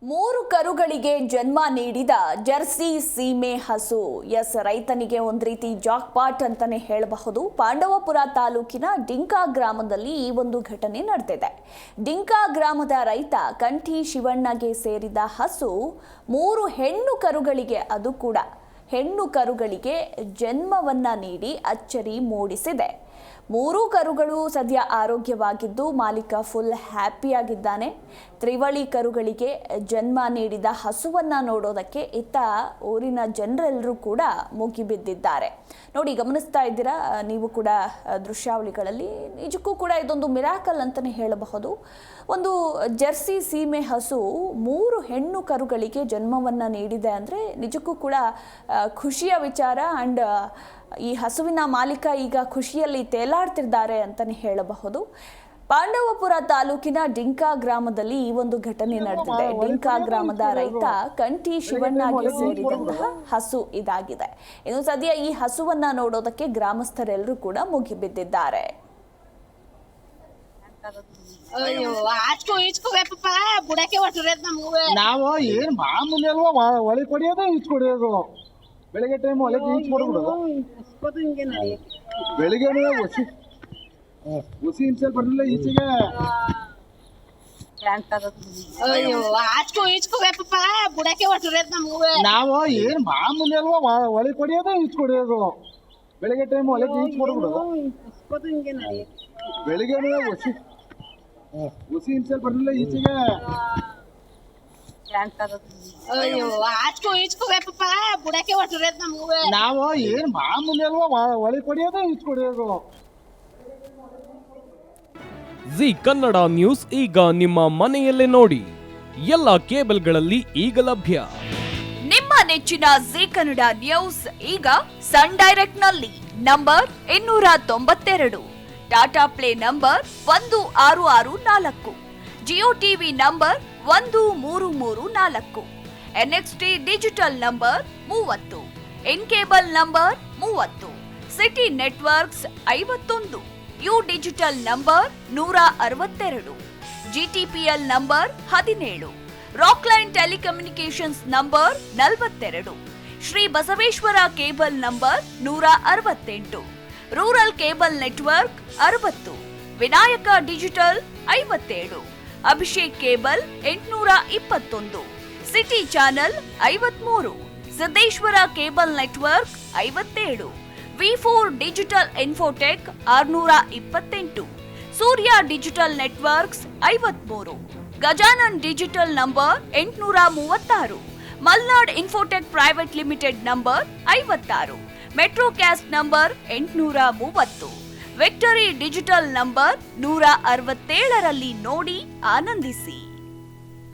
ಮೂರು ಕರುಗಳಿಗೆ ಜನ್ಮ ನೀಡಿದ ಜರ್ಸಿ ಸೀಮೆ ಹಸು. ರೈತನಿಗೆ ಒಂದು ರೀತಿ ಜಾಕ್ಪಾಟ್ ಅಂತಾನೆ ಹೇಳಬಹುದು. ಪಾಂಡವಪುರ ತಾಲೂಕಿನ ಡಿಂಕಾ ಗ್ರಾಮದಲ್ಲಿ ಈ ಒಂದು ಘಟನೆ ನಡೆದಿದೆ. ಡಿಂಕಾ ಗ್ರಾಮದ ರೈತ ಕಂಠಿ ಶಿವಣ್ಣಗೆ ಸೇರಿದ ಹಸು ಮೂರು ಹೆಣ್ಣು ಕರುಗಳಿಗೆ, ಅದು ಕೂಡ ಹೆಣ್ಣು ಕರುಗಳಿಗೆ ಜನ್ಮವನ್ನ ನೀಡಿ ಅಚ್ಚರಿ ಮೂಡಿಸಿದೆ. ಮೂರು ಕರುಗಳು ಸದ್ಯ ಆರೋಗ್ಯವಾಗಿದ್ದು ಮಾಲೀಕ ಫುಲ್ ಹ್ಯಾಪಿಯಾಗಿದ್ದಾನೆ. ತ್ರಿವಳಿ ಕರುಗಳಿಗೆ ಜನ್ಮ ನೀಡಿದ ಹಸುವನ್ನ ನೋಡೋದಕ್ಕೆ ಇತ್ತ ಊರಿನ ಜನರೆಲ್ಲರೂ ಕೂಡ ಮುಗಿಬಿದ್ದಿದ್ದಾರೆ. ನೋಡಿ, ಗಮನಿಸ್ತಾ ಇದ್ದೀರಾ ನೀವು ಕೂಡ ದೃಶ್ಯಾವಳಿಗಳಲ್ಲಿ. ನಿಜಕ್ಕೂ ಕೂಡ ಇದೊಂದು ಮಿರಾಕಲ್ ಅಂತಲೇ ಹೇಳಬಹುದು. ಒಂದು ಜರ್ಸಿ ಸೀಮೆ ಹಸು ಮೂರು ಹೆಣ್ಣು ಕರುಗಳಿಗೆ ಜನ್ಮವನ್ನ ನೀಡಿದೆ ಅಂದರೆ ನಿಜಕ್ಕೂ ಕೂಡ ಖುಷಿಯ ವಿಚಾರ. ಆ್ಯಂಡ್ ಈ ಹಸುವಿನ ಮಾಲೀಕ ಈಗ ಖುಷಿಯಲ್ಲಿ ತೇಲಾಡ್ತಿದ್ದಾರೆ ಅಂತಲೇ ಹೇಳಬಹುದು. ಪಾಂಡವಪುರ ತಾಲೂಕಿನ ಡಿಂಕಾ ಗ್ರಾಮದಲ್ಲಿ ಈ ಒಂದು ಘಟನೆ ನಡೆದಿದೆ. ಡಿಂಕಾ ಗ್ರಾಮದ ರೈತ ಕಂಠಿ ಶಿವಣ್ಣಗೆ ಸೇರಿದಂತಹ ಹಸು ಇದಾಗಿದೆ. ಇನ್ನು ಸದ್ಯ ಈ ಹಸುವನ್ನ ನೋಡೋದಕ್ಕೆ ಗ್ರಾಮಸ್ಥರೆಲ್ಲರೂ ಕೂಡ ಮುಗಿಬಿದ್ದಿದ್ದಾರೆ. ನಾವು ಏನ್ ಮಾಮೂಲಿ ಅಲ್ವಾ, ಒಲೆ ಕೊಡಿಯೋದು ಈಚ್ ಕೊಡಿಯೋದು. ಬೆಳಿಗ್ಗೆ ಟೈಮ್ ಒಲೆ ಈಚ್ ಕೊಡ್ಬಿಡೋದು. ಬೆಳಿಗ್ಗೆ ಹುಸಿ ಹಿಂಸೆ ಬರ್ಲಿಲ್ಲ ಈಚೆಗೆ. ನಾವು ಏನ್ ಮಾಮೂಲಿ ಅಲ್ವಾ, ಒಲೆ ಕೊಡಿಯೋದು ಈಚ್ ಕೊಡಿಯೋದು. ಬೆಳಿಗ್ಗೆ ಟೈಮ್ ಒಲೆ ಈಚ್ ಕೊಡ್ಬಿಡೋದು. ಬೆಳಿಗ್ಗೆ ಹುಸಿ ಹಿಂಸೆ ಬರ್ಲಿಲ್ಲ ಈಚೆಗೆ. ನಾವು ಏನ್ ಮಾಮೂಲಿ ಅಲ್ವಾ, ಒಲೆ ಕೊಡಿಯೋದು ಈಚ್ ಕೊಡಿಯೋದು. ಜಿ ಕನ್ನಡ ನ್ಯೂಸ್ ಈಗ ನಿಮ್ಮ ಮನೆಯಲ್ಲೇ ನೋಡಿ. ಎಲ್ಲ ಕೇಬಲ್ಗಳಲ್ಲಿ ಈಗ ಲಭ್ಯ. ನಿಮ್ಮ ನೆಚ್ಚಿನ ಜಿ ಕನ್ನಡ ನ್ಯೂಸ್ ಈಗ ಸನ್ ಡೈರೆಕ್ಟ್ ನಲ್ಲಿ number 292, Tata play number 1664, Jio TV number 1334, NXT digital number 30, in cable number 30, city networks 51, U digital number 162, GTPL number 17, Rockline telecommunications number 42, Shri Basaveshwara cable number 168, rural cable network 60, Vinayaka digital 57, Abhishek cable 821, city channel 53, Siddeshwara cable network 57, V4 digital Infotech 628, Surya digital networks 53, Gajanan digital number 836, Malnad infotech private limited number 56, metro cast number 830, victory digital number 167ರಲ್ಲಿ ನೋಡಿ ಆನಂದಿಸಿ.